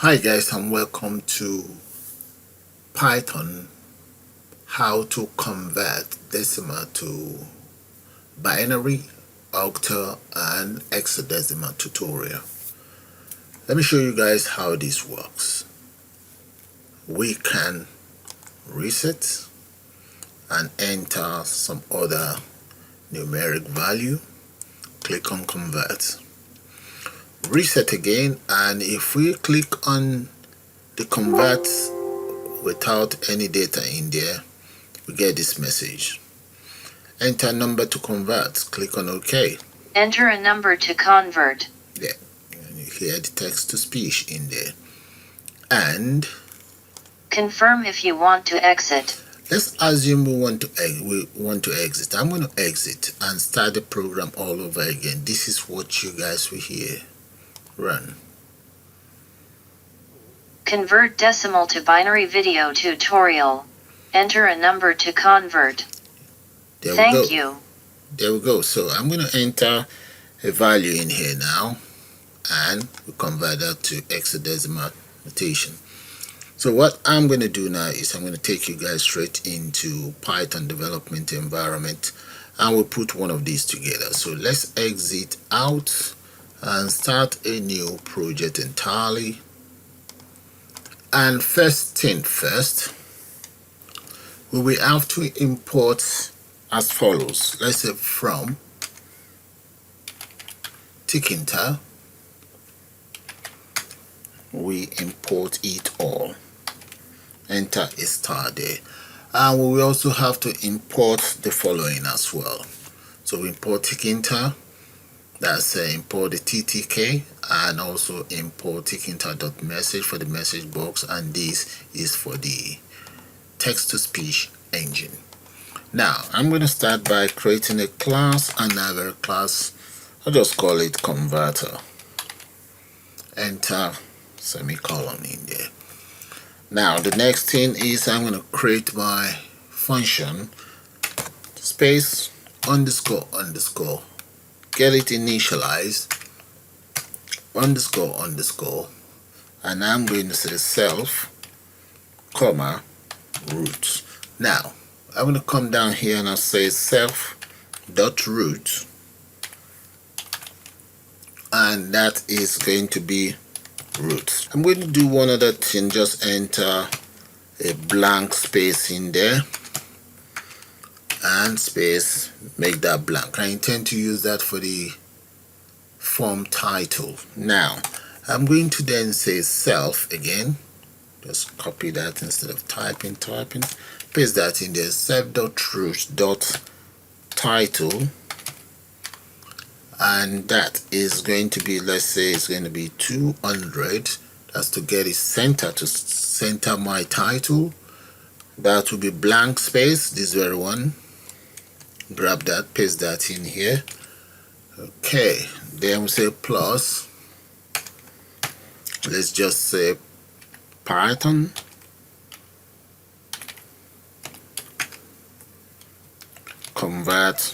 Hi guys, and welcome to Python, how to convert decimal to binary, octal and hexadecimal tutorial. Let me show you guys how this works. We can reset and enter some other numeric value. Click on convert. Reset again, and if we click on the convert without any data in there, we get this message. Enter number to convert. Click on OK. Enter a number to convert. Yeah, and you hear the text to speech in there. And confirm if you want to exit. Let's assume we want to exit. I'm going to exit and start the program all over again. This is what you guys will hear. Run. Convert decimal to binary video tutorial. Enter a number to convert. There Thank we go. you. There we go. So I'm going to enter a value in here now, and we convert that to hexadecimal notation. So what I'm going to do now is I'm going to take you guys straight into Python development environment, and we'll put one of these together. So let's exit out and start a new project entirely. And first thing first, we will have to import as follows. Let's say from Tickinter, we import it all. Enter a star there. And we will also have to import the following as well. So we import Tickinter, that's import the TTK, and also import tickinter.message for the message box, and this is for the text-to-speech engine. Now I'm going to start by creating a class, another class. I'll just call it converter. Enter semicolon in there. Now the next thing is I'm going to create my function, space underscore underscore, get it initialized, underscore underscore, and I'm going to say self comma root. Now I'm going to come down here and I'll say self dot root, and that is going to be root. I'm going to do one other thing, just enter a blank space in there and space, make that blank. I intend to use that for the form title. Now I'm going to then say self again, just copy that instead of typing, paste that in there, self.root.title, and that is going to be, let's say it's going to be 200. That's to get it center, to center my title. That will be blank space, this very one. Grab that, paste that in here. Okay, then we say plus, let's just say Python convert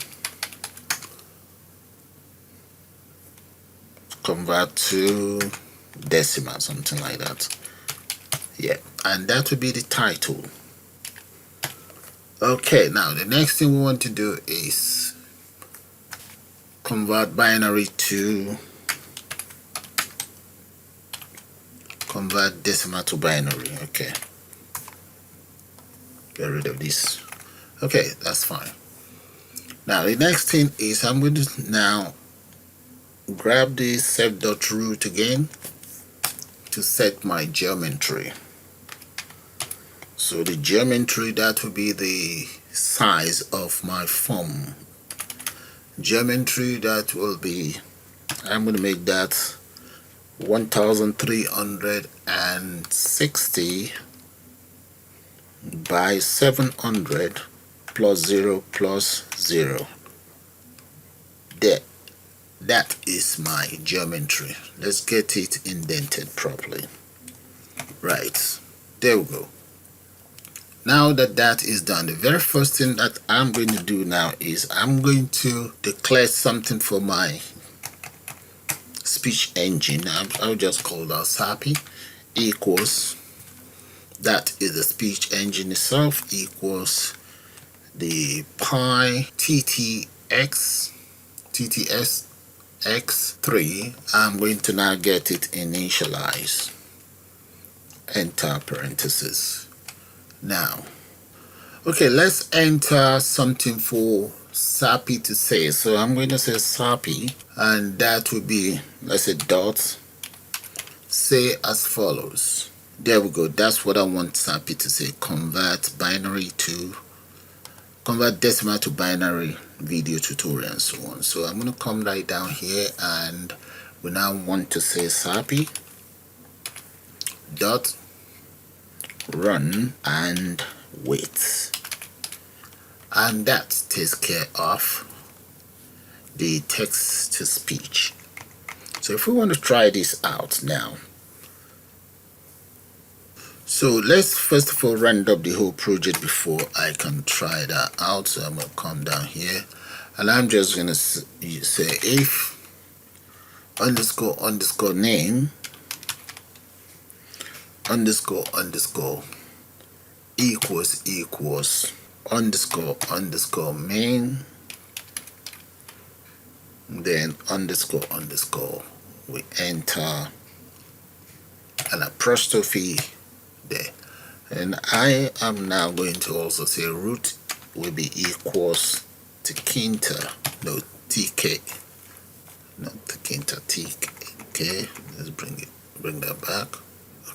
to decimal, something like that. Yeah, and that will be the title. Okay, now the next thing we want to do is convert decimal to binary. Okay, get rid of this. Okay, that's fine. Now the next thing is I'm going to now grab the self.root again to set my geometry. So the geometry, that will be the size of my form. Geometry, that will be, I'm going to make that 1360 by 700 plus 0 plus 0. There. That is my geometry. Let's get it indented properly. Right, there we go. Now that that is done, the very first thing that I'm going to do now is I'm going to declare something for my speech engine. I'll just call that SAPI, equals, that is the speech engine itself, equals the pi TTS x3. I'm going to now get it initialized. Enter parentheses. Now, okay, let's enter something for SAPI to say. So I'm going to say SAPI, and that will be, let's say, dot say as follows. There we go. That's what I want SAPI to say. Convert decimal to binary video tutorial and so on. So I'm going to come right down here, and we now want to say SAPI dot run and wait, and that takes care of the text to speech. So if we want to try this out now, so let's first of all round up the whole project before I can try that out. So I'm going to come down here, and I'm just going to say if underscore name underscore equals underscore main, then underscore we enter an apostrophe there, and I am now going to also say root will be equals to tkinter, no tk, not tkinter, tk. Let's bring that back.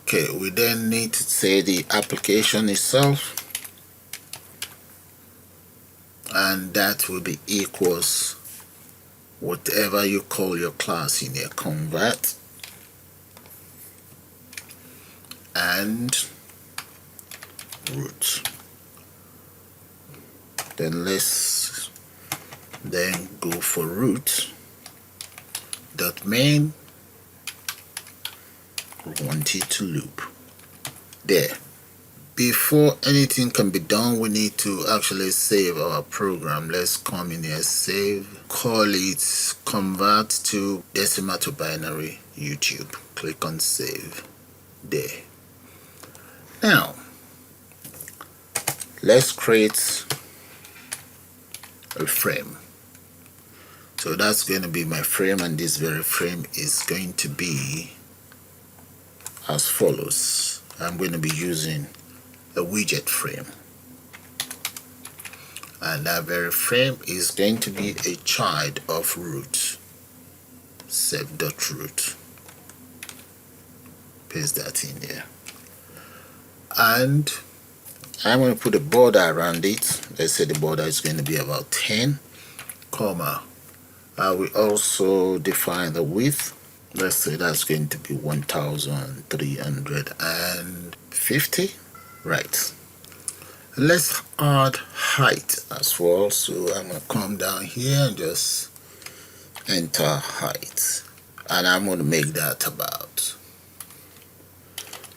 Okay, we then need to say the application itself, and that will be equals whatever you call your class in here, convert and root. Then let's then go for root dot main, want it to loop there. Before anything can be done, we need to actually save our program. Let's come in here, save, call it convert to decimal to binary YouTube. Click on save there. Now let's create a frame. So that's going to be my frame, and this very frame is going to be as follows. I'm going to be using a widget frame, and that very frame is going to be a child of root. Save.root. Paste that in there, and I'm going to put a border around it. Let's say the border is going to be about 10, comma. I will also define the width. Let's say that's going to be 1350. Right. Let's add height as well. So I'm going to come down here and just enter height, and I'm going to make that about,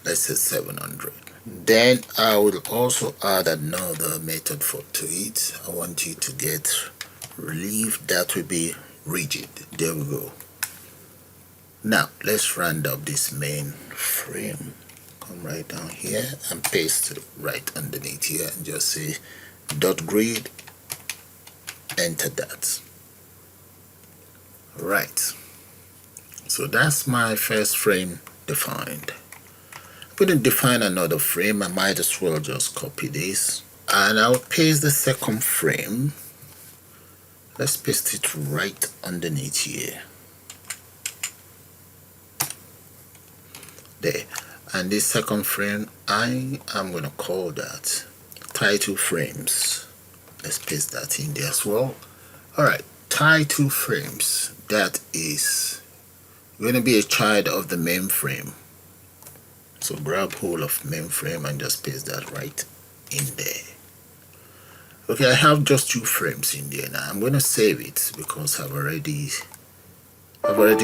let's say, 700. Then I will also add another method to it. I want you to get relief, that will be rigid. There we go. Now let's round up this main frame. Come right down here and paste it right underneath here, and just say dot grid, enter that. Right, so that's my first frame defined. I'm going to define another frame. I might as well just copy this, and I'll paste the second frame. Let's paste it right underneath here. There. And this second frame, I am going to call that title frames. Let's paste that in there as well. Alright, title frames, that is going to be a child of the main frame. So grab hold of main frame and just paste that right in there. Okay, I have just 2 frames in there now. I'm going to save it because I've already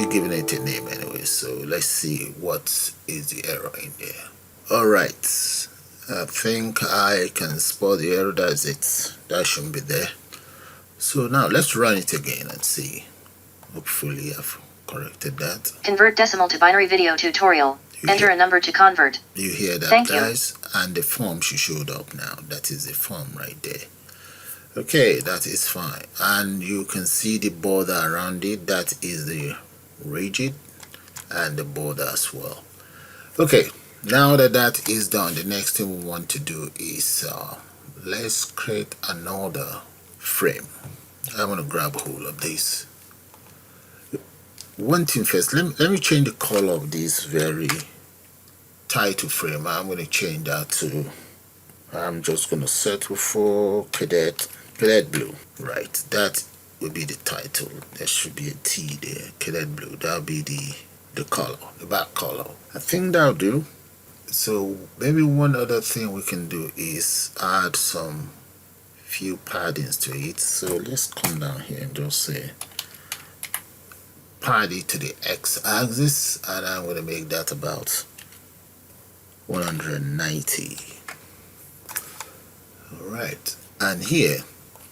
given it a name anyway. So let's see what is the error in there. Alright, I think I can spot the error. That's it. That shouldn't be there. So now let's run it again and see. Hopefully I've corrected that. Convert decimal to binary video tutorial. Enter a number to convert. You hear that, Thank you. guys? And the form showed up now. That is the form right there. Okay, that is fine. And you can see the border around it. That is the rigid and the border as well. Okay, now that that is done, the next thing we want to do is let's create another frame. I'm going to grab hold of this. One thing first, let me change the color of this very title frame. I'm going to change that to, I'm just going to settle for cadet blue. Right, that will be the title. There should be a T there, cadet blue. That'll be the color, the back color. I think that'll do. So maybe one other thing we can do is add some few paddings to it. So let's come down here and just say pad it to the x-axis, and I'm going to make that about 190. Alright, and here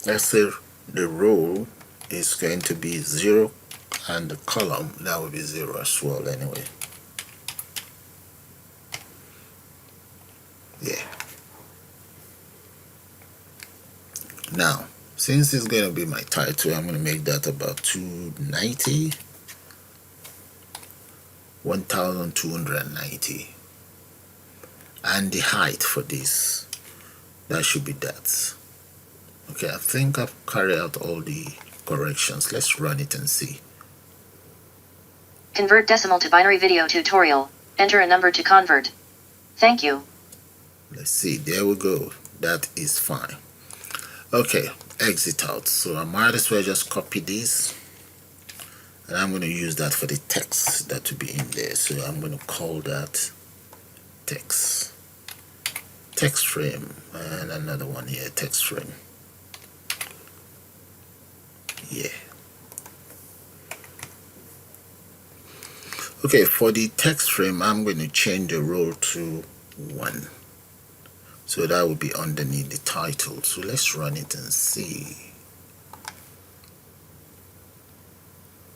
let's say the row is going to be 0 and the column, that will be 0 as well anyway. Yeah. Now, since it's going to be my title, I'm going to make that about 290, 1290. And the height for this, that should be that. Okay, I think I've carried out all the corrections. Let's run it and see. Convert decimal to binary video tutorial. Enter a number to convert. Thank you. Let's see, there we go. That is fine. Okay, exit out. So I might as well just copy this, and I'm going to use that for the text that will be in there. So I'm going to call that text frame, and another one here, text frame. Yeah. Okay, for the text frame, I'm going to change the row to 1. So that will be underneath the title. So let's run it and see.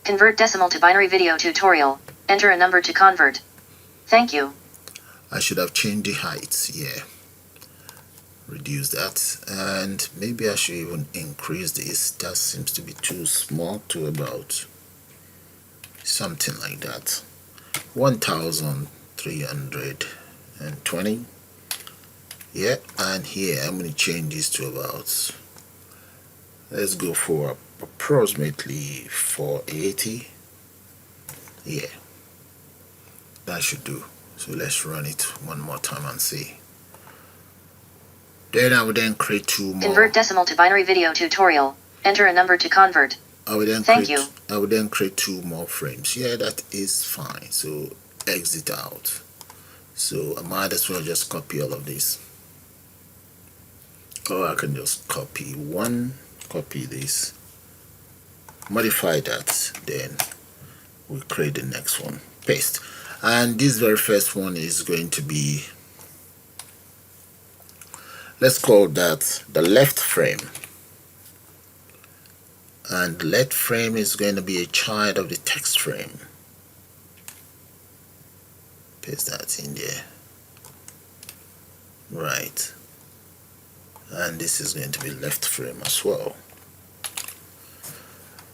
Convert decimal to binary video tutorial. Enter a number to convert. Thank you. I should have changed the height. Yeah. Reduce that. And maybe I should even increase this. That seems to be too small, to about something like that. 1320. Yeah, and here I'm going to change this to about, let's go for approximately 480. Yeah, that should do. So let's run it one more time and see. Then I will then create 2 more. Convert decimal to binary video tutorial. Enter a number to convert. I will then Thank you. I will then create 2 more frames. Yeah, that is fine. So exit out. So I might as well just copy all of this. Or I can just copy this, modify that, then we'll create the next one, paste. And this very first one is going to be, let's call that the left frame. And the left frame is going to be a child of the text frame. Paste that in there. Right. And this is going to be left frame as well.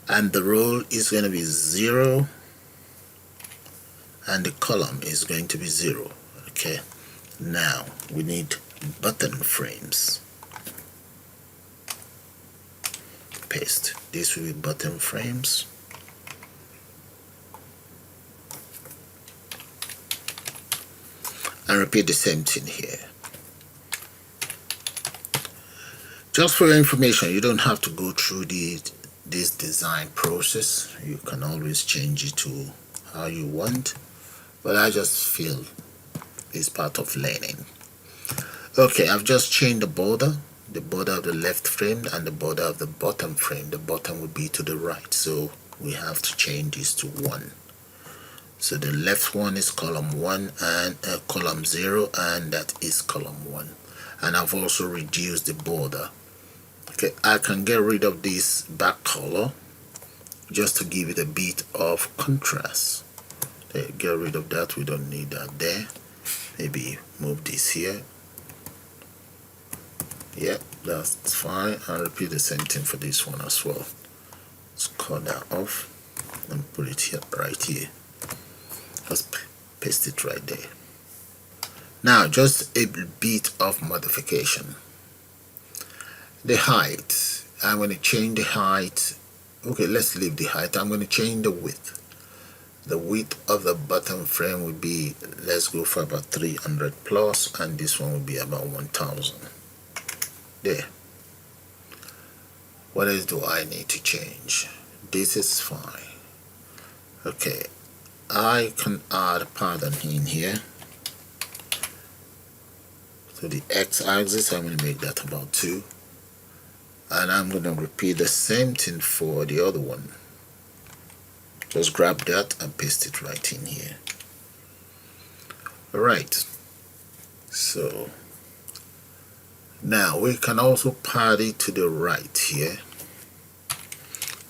And the row is going to be 0. And the column is going to be 0. Okay. Now we need button frames. Paste. This will be button frames. And repeat the same thing here. Just for your information, you don't have to go through this design process. You can always change it to how you want, but I just feel it's part of learning. Okay, I've just changed the border of the left frame and the border of the bottom frame. The bottom would be to the right, so we have to change this to 1. So the left one is column 1 and column 0, and that is column 1. And I've also reduced the border. Okay, I can get rid of this back color just to give it a bit of contrast. Okay, get rid of that, we don't need that there. Maybe move this here. Yeah, that's fine. I'll repeat the same thing for this one as well. Let's cut that off and put it here, right here. Just paste it right there. Now just a bit of modification. The height, I'm going to change the height. Okay, let's leave the height. I'm going to change the width. The width of the bottom frame will be, let's go for about 300 plus, and this one will be about 1000. There. What else do I need to change? This is fine. Okay, I can add a pattern in here. So the x-axis, I'm going to make that about 2. And I'm going to repeat the same thing for the other one. Just grab that and paste it right in here. Alright, so now we can also pad it to the right here.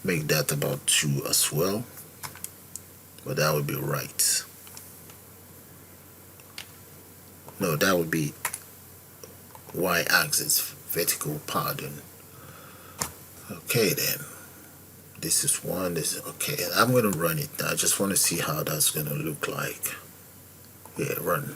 Make that about 2 as well, but that would be right. No, that would be y-axis, vertical padding. Okay then, this is one, this is okay. I'm going to run it now. I just want to see how that's going to look like. Yeah, run.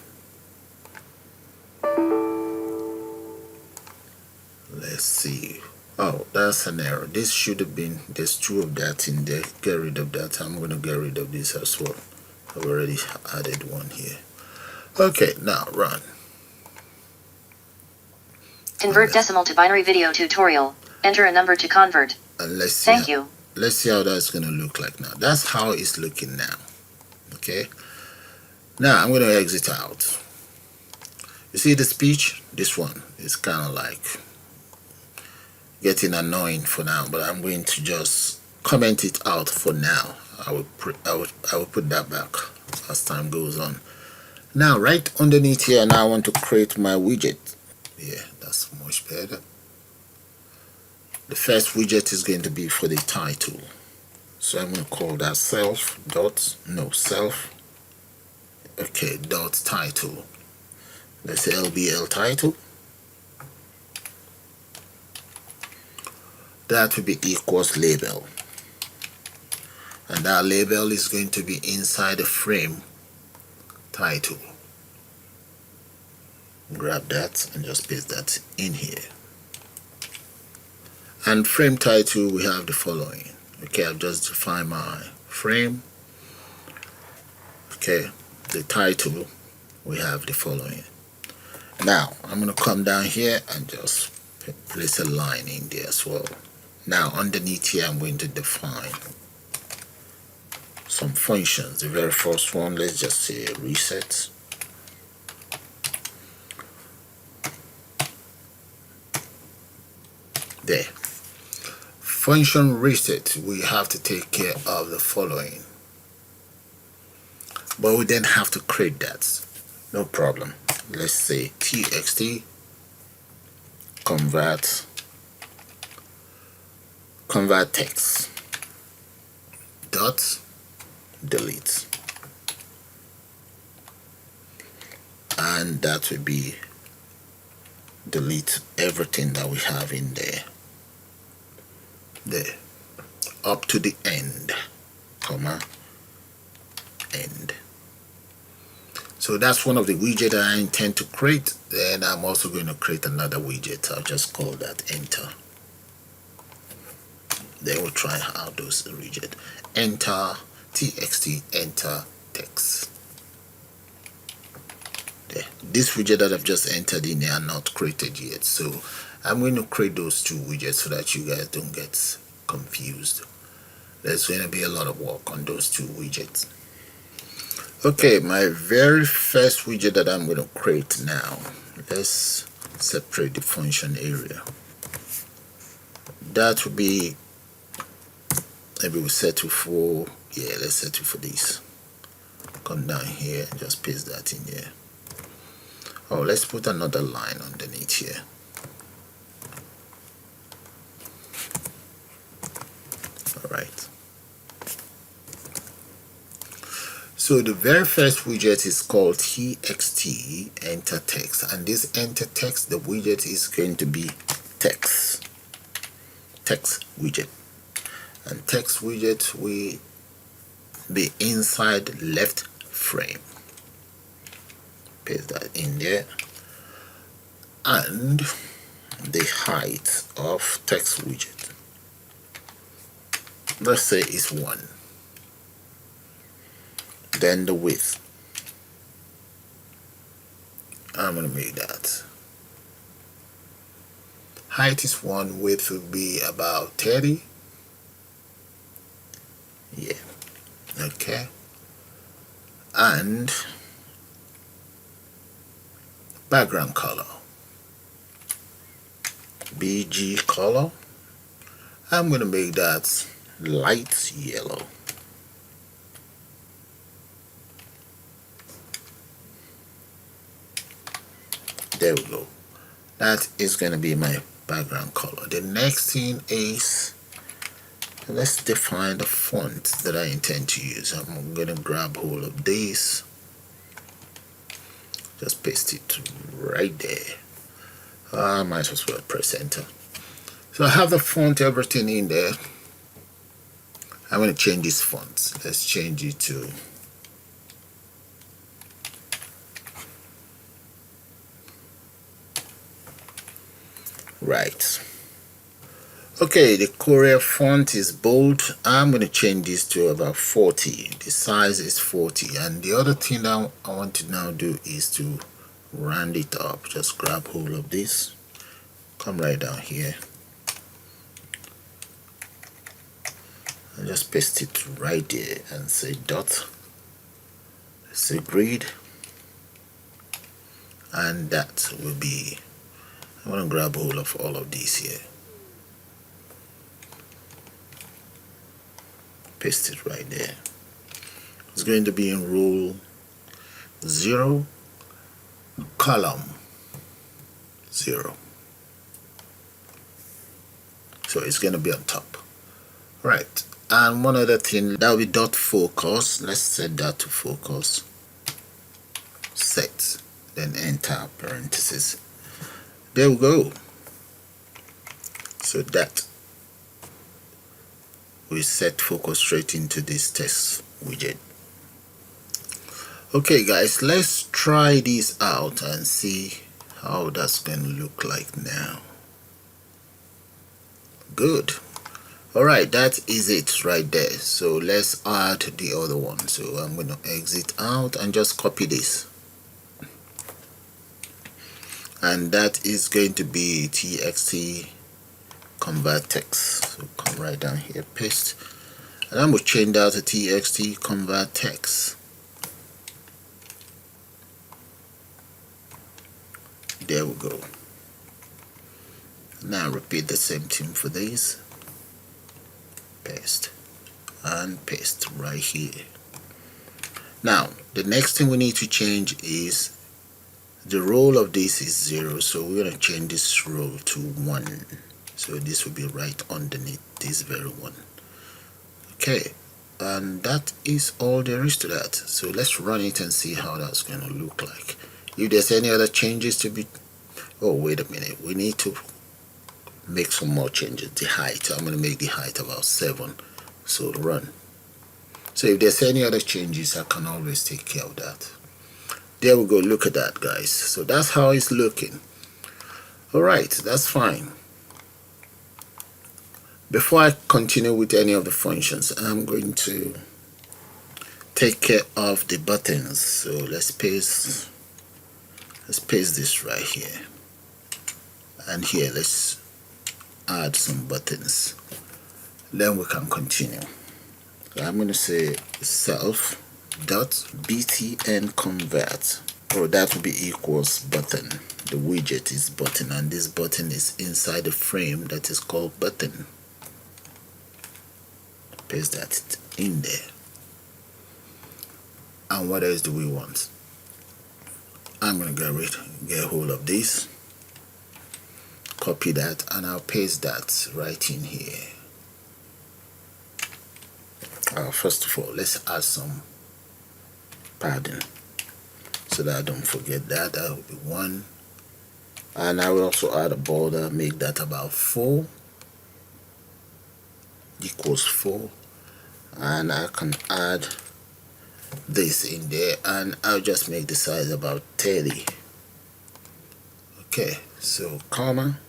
Let's see. Oh, that's an error. This should have been, there's 2 of that in there. Get rid of that. I'm going to get rid of this as well. I've already added one here. Okay, now run. Convert decimal to binary video tutorial. Enter a number to convert. And let's see. Thank you. Let's see how that's going to look like now. That's how it's looking now. Okay. Now I'm going to exit out. You see the speech? This one is kind of like getting annoying for now, but I'm going to just comment it out for now. I will put that back as time goes on. Now right underneath here, now I want to create my widget. Yeah, that's much better. The first widget is going to be for the title, so I'm going to call that self okay, dot title. Let's say LBL title. That will be equals label, and that label is going to be inside the frame title. Grab that and just paste that in here. And frame title, we have the following. Okay, I've just defined my frame. Okay, the title, we have the following. Now I'm going to come down here and just place a line in there as well. Now underneath here, I'm going to define some functions. The very first one, let's just say reset. There. Function reset, we have to take care of the following, but we then have to create that. No problem. Let's say txt convert text dot delete, and that will be delete everything that we have in there up to the end, comma, end. So that's one of the widgets that I intend to create. Then I'm also going to create another widget. I'll just call that enter. Then we'll try out those widget. Enter txt, enter text. There. This widget that I've just entered in there are not created yet, so I'm going to create those 2 widgets so that you guys don't get confused. There's going to be a lot of work on those 2 widgets. Okay, my very first widget that I'm going to create now, let's separate the function area. That will be, maybe we'll settle for, yeah, let's settle for this. Come down here and just paste that in there. Oh, let's put another line underneath here. Alright. So the very first widget is called txt enter text, and this enter text, the widget is going to be text widget, and text widget will be inside left frame. Paste that in there, and the height of text widget, let's say is 1. Then the width, I'm going to make that height is 1, width will be about 30. Yeah, okay. And background color, BG color, I'm going to make that light yellow. There we go. That is going to be my background color. The next thing is, let's define the font that I intend to use. I'm going to grab hold of this, just paste it right there. I might as well press enter. So I have the font, everything in there. I'm going to change this font. Let's change it to right. Okay, the Courier font is bold. I'm going to change this to about 40. The size is 40. And the other thing that I want to now do is to round it up. Just grab hold of this, come right down here, and just paste it right there and say dot. Let's say grid, and that will be, I want to grab hold of all of these here, paste it right there. It's going to be in row 0, column 0. So it's going to be on top. Right. And one other thing, that will be dot focus. Let's set that to focus. Set. Then enter parentheses. There we go. So that we set focus straight into this text widget. Okay guys, let's try this out and see how that's going to look like now. Good. Alright, that is it right there. So let's add the other one. So I'm going to exit out and just copy this, and that is going to be txt convert text. So come right down here, paste, and I'm going to change that to txt convert text. There we go. Now repeat the same thing for this. Paste and paste right here. Now the next thing we need to change is the row of this is 0, so we're going to change this row to 1. So this will be right underneath this very one. Okay, and that is all there is to that. So let's run it and see how that's going to look like. If there's any other changes to be, oh wait a minute, we need to make some more changes. The height, I'm going to make the height about 7. So run. So if there's any other changes, I can always take care of that. There we go. Look at that, guys. So that's how it's looking. Alright, that's fine. Before I continue with any of the functions, I'm going to take care of the buttons. So let's paste this right here, and here let's add some buttons, then we can continue. So I'm going to say self dot btn convert, or that will be equals button. The widget is button, and this button is inside the frame that is called button. Paste that in there. And what else do we want? I'm going to get hold of this, copy that, and I'll paste that right in here. First of all, let's add some padding, so that I don't forget that. That will be 1. And I will also add a border, make that about 4 equals 4. And I can add this in there, and I'll just make the size about 30. Okay, so comma,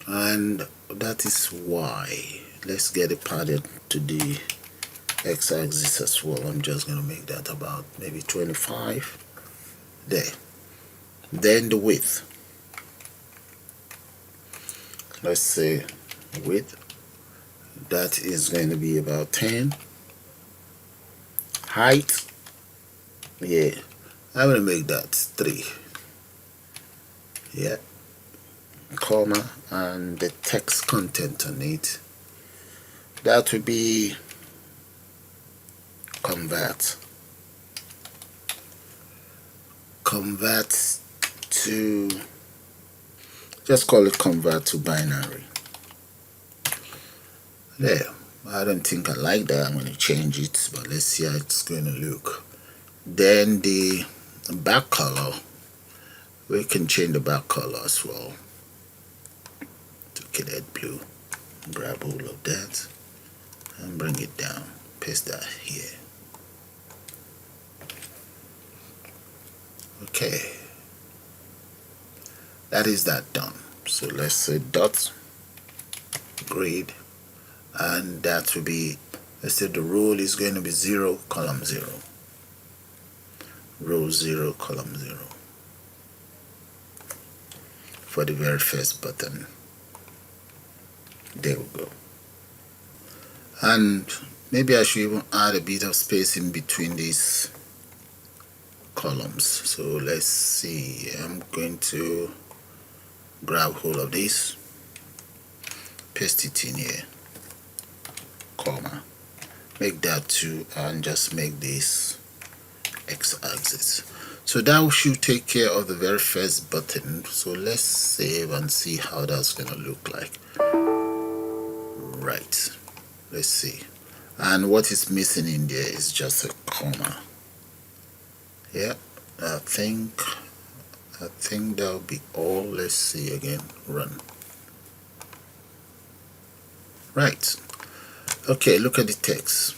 and that is why. Let's get it padded to the x-axis as well. I'm just going to make that about maybe 25 there. Then the width, let's say width, that is going to be about 10. Height, yeah, I'm going to make that 3. Yeah, comma, and the text content on it, that would be convert to, just call it convert to binary. There, I don't think I like that. I'm going to change it, but let's see how it's going to look. Then the back color, we can change the back color as well to cadet blue. Grab all of that and bring it down, paste that here. Okay, that is that done. So let's say dot grade, and that will be, let's say the role is going to be 0, column 0, row 0, column 0 for the very first button. There we go. And maybe I should even add a bit of space in between these columns. So let's see, I'm going to grab hold of this, paste it in here, comma, make that 2, and just make this x-axis. So that should take care of the very first button. So let's save and see how that's gonna look like. Right, let's see. And what is missing in there is just a comma. Yeah, I think that'll be all. Let's see again. Run. Right. Okay, look at the text.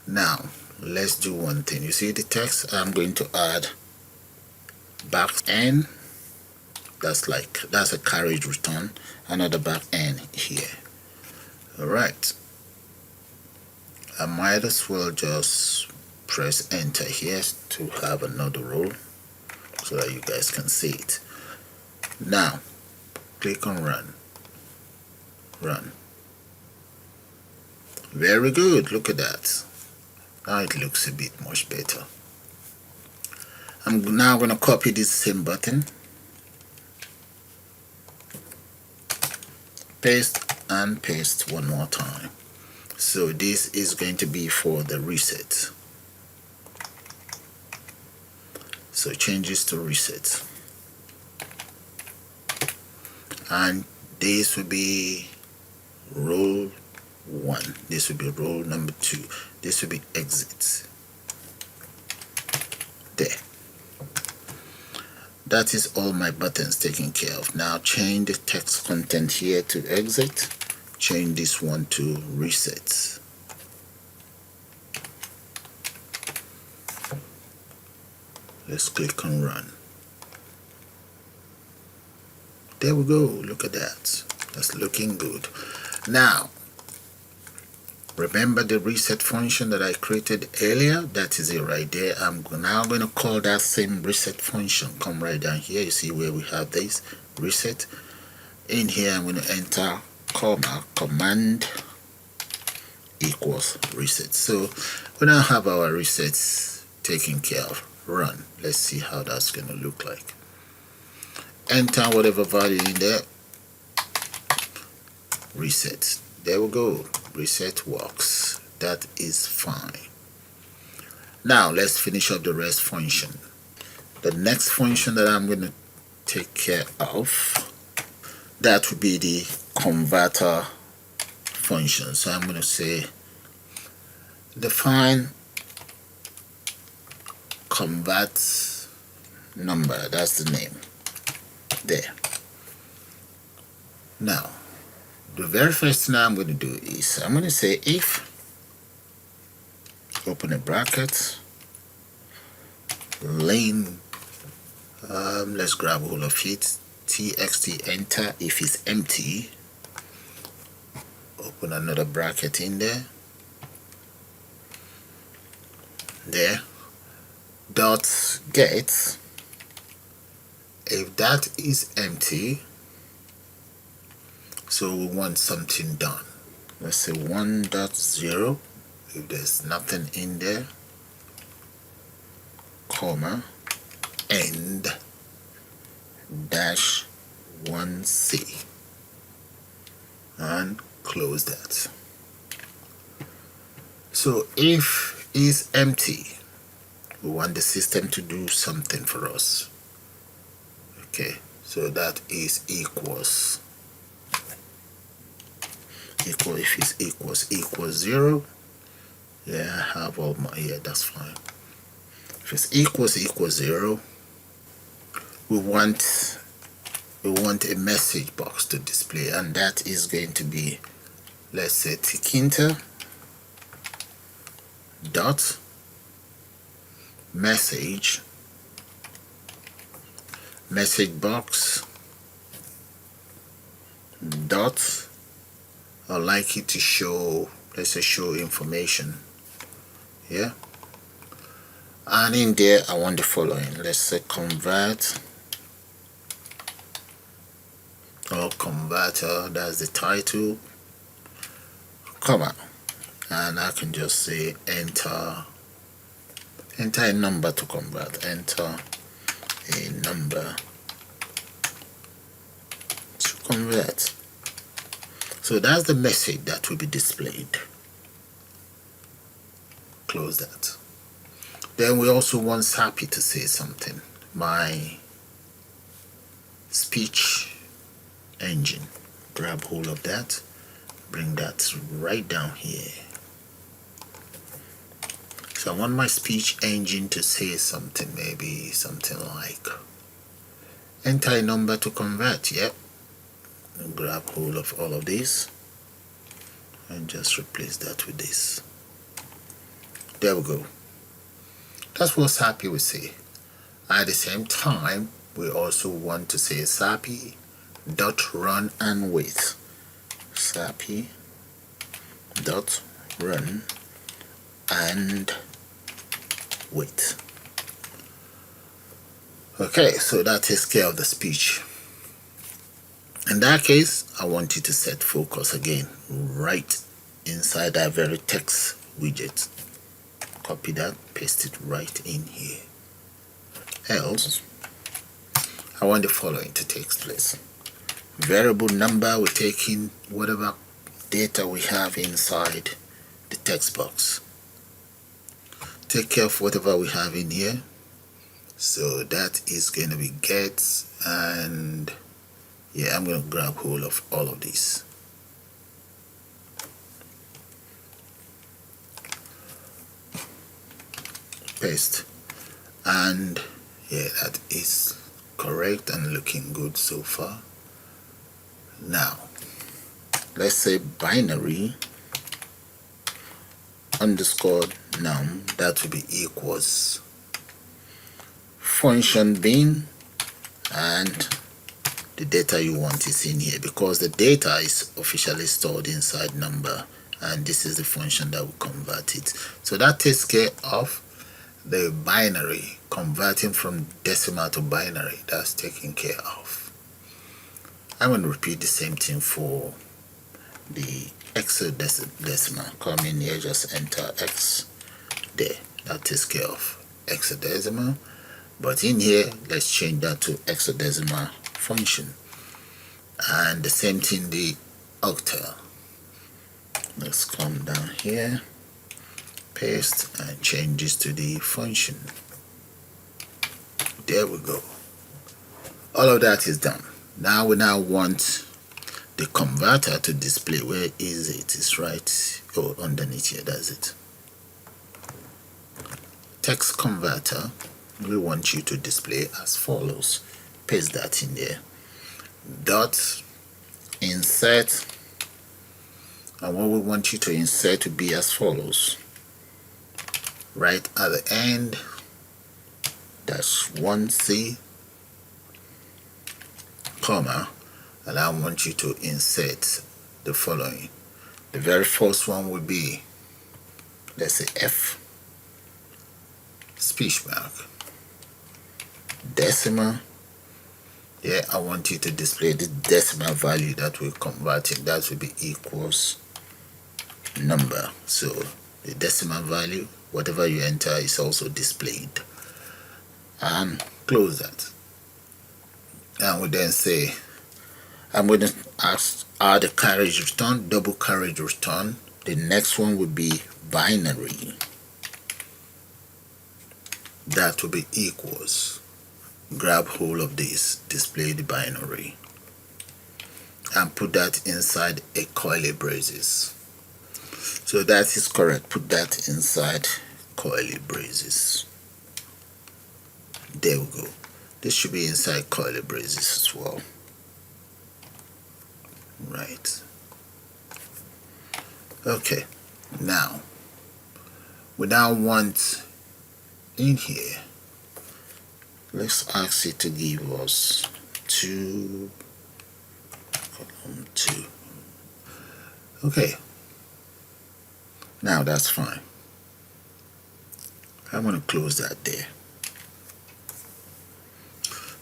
Now let's do one thing. You see the text? I'm going to add back n. That's a carriage return. Another back n here. Alright. I might as well just press enter here to have another row so that you guys can see it. Now click on run. Run. Very good. Look at that. Now it looks a bit much better. I'm now going to copy this same button, paste and paste one more time. So this is going to be for the reset. So change this to reset, and this will be row 1, this will be row number 2, this will be exit. There. That is all my buttons taken care of. Now change the text content here to exit, change this one to reset. Let's click on run. There we go. Look at that. That's looking good. Now remember the reset function that I created earlier? That is it right there. I'm now going to call that same reset function. Come right down here. You see where we have this reset. In here I'm going to enter comma command equals reset. So we now have our resets taken care of. Run. Let's see how that's going to look like. Enter whatever value in there. Reset. There we go. Reset works. That is fine. Now let's finish up the rest function. The next function that I'm going to take care of, that would be the converter function. So I'm going to say define convert number, that's the name there. Now the very first thing I'm going to do is I'm going to say if, open a bracket, len, let's grab all of it, txt enter if it's empty, open another bracket in there, dot get, if that is empty, so we want something done, let's say 1.0, if there's nothing in there, comma, end dash 1c, and close that. So if is empty, we want the system to do something for us. Okay, so that is equals if it's equals 0, yeah, I have all my, yeah, that's fine. If it's equals 0, we want a message box to display, and that is going to be, let's say, tkinter dot message box dot, I'd like it to show, let's say, show information, yeah, and in there I want the following, let's say convert or converter, that's the title, comma, and I can just say enter a number to convert, enter a number to convert. So that's the message that will be displayed. Close that. Then we also want Sappy to say something. My speech engine. Grab hold of that, bring that right down here. So I want my speech engine to say something, maybe something like enter a number to convert. Yep. And grab hold of all of this and just replace that with this. There we go. That's what Sappy will say. At the same time, we also want to say Sappy dot run and wait. Sappy dot run and wait. Okay, so that takes care of the speech. In that case, I want you to set focus again right inside that very text widget. Copy that, paste it right in here. Else, I want the following to take place. Variable number, we're taking whatever data we have inside the text box. Take care of whatever we have in here. So that is going to be get, and yeah, I'm going to grab hold of all of these. Paste, and yeah, that is correct and looking good so far. Now let's say binary underscore num, that will be equals function bin, and the data you want is in here because the data is officially stored inside number, and this is the function that will convert it. So that takes care of the binary, converting from decimal to binary. That's taken care of. I'm going to repeat the same thing for the hexadecimal. Come in here, just enter X there. That takes care of hexadecimal. But in here, let's change that to hexadecimal function. And the same thing, the octal. Let's come down here, paste, and change this to the function. There we go. All of that is done. Now we want the converter to display. Where is it? It's right underneath here. That's it. text converter, we want you to display as follows. Paste that in there. Dot insert, and what we want you to insert to be as follows. Right at the end, dash 1c, comma, and I want you to insert the following. The very first one will be, let's say, F, speech mark, decimal. Yeah, I want you to display the decimal value that we're converting. That will be equals number. So the decimal value, whatever you enter, is also displayed. And close that. And we then say, I'm going to add a carriage return, double carriage return. The next one will be binary. That will be equals. Grab hold of this, display the binary, and put that inside a curly braces. So that is correct. Put that inside curly braces. There we go. This should be inside curly braces as well. Right. Okay. Now, we now want in here, let's ask it to give us 2, column 2. Okay. Now that's fine. I'm going to close that there.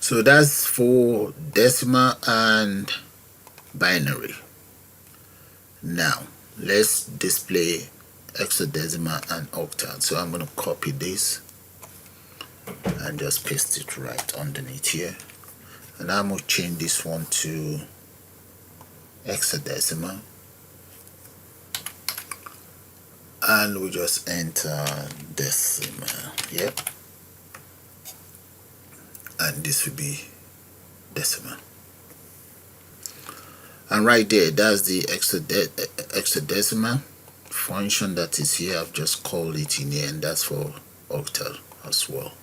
So that's for decimal and binary. Now let's display hexadecimal and octal. So I'm going to copy this and just paste it right underneath here, and I'm going to change this one to hexadecimal, and we just enter decimal. Yep. And this will be decimal. And right there, that's the hexadecimal function that is here. I've just called it in here, and that's for octal as well.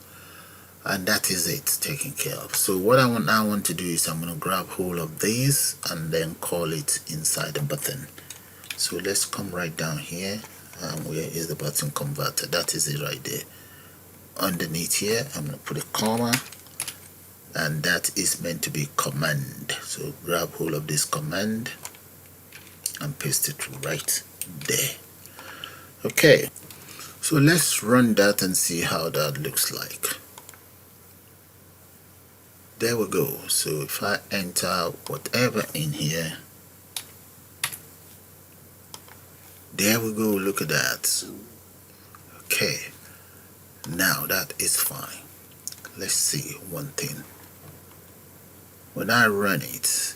And that is it, taken care of. So what I want to do is I'm going to grab hold of this and then call it inside the button. So let's come right down here. Where is the button converter? That is it right there. Underneath here, I'm going to put a comma, and that is meant to be command. So grab hold of this command and paste it right there. Okay, so let's run that and see how that looks like. There we go. So if I enter whatever in here, there we go. Look at that. Okay, now that is fine. Let's see one thing. When I run it,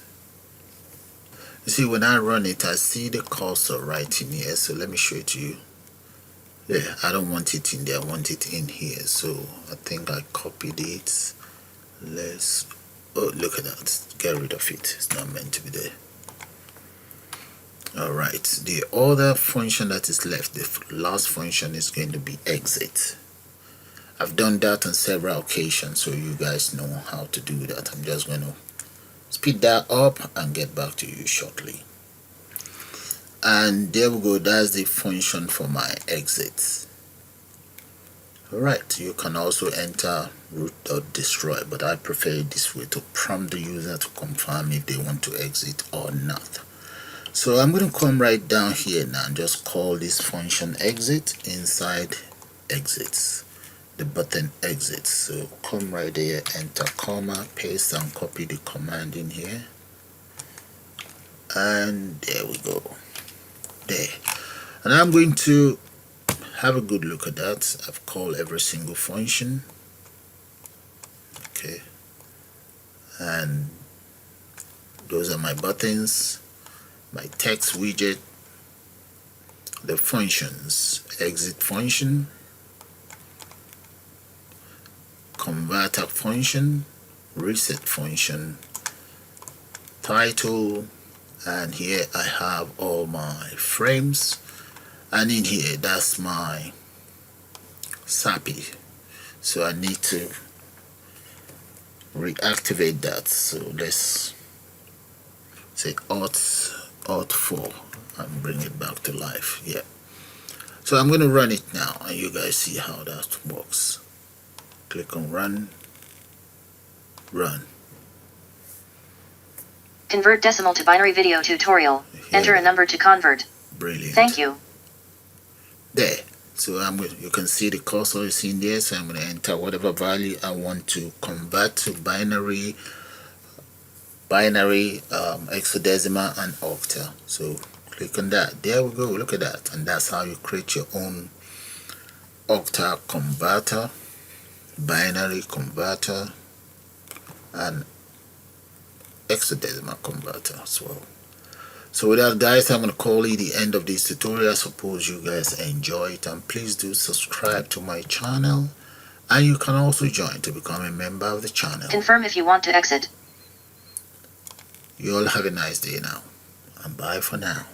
you see, when I run it, I see the cursor right in here. So let me show it to you. Yeah, I don't want it in there. I want it in here. So I think I copied it. Let's, oh, look at that. Get rid of it. It's not meant to be there. Alright, the other function that is left, the last function, is going to be exit. I've done that on several occasions, so you guys know how to do that. I'm just going to speed that up and get back to you shortly. And there we go. That's the function for my exit. Alright, you can also enter root.destroy, but I prefer this way to prompt the user to confirm if they want to exit or not. So I'm going to come right down here now and just call this function exit inside exits, the button exit. So come right there, enter comma, paste and copy the command in here, and there we go. There. And I'm going to have a good look at that. I've called every single function. Okay, and those are my buttons, my text widget, the functions: exit function, converter function, reset function, title, and here I have all my frames, and in here that's my sappy, so I need to reactivate that. So let's say Alt 4 and bring it back to life. Yeah, so I'm going to run it now and you guys see how that works. Click on run. Convert decimal to binary video tutorial. Enter a number to convert. Brilliant. Thank you. There. So you can see the cursor is in there, so I'm going to enter whatever value I want to convert to binary, hexadecimal and octal. So click on that. There we go. Look at that. And that's how you create your own octal converter, binary converter, and hexadecimal converter as well. So with that, guys, I'm going to call it the end of this tutorial. I suppose you guys enjoy it, and please do subscribe to my channel, and you can also join to become a member of the channel. Confirm if you want to exit. You all have a nice day now, and bye for now.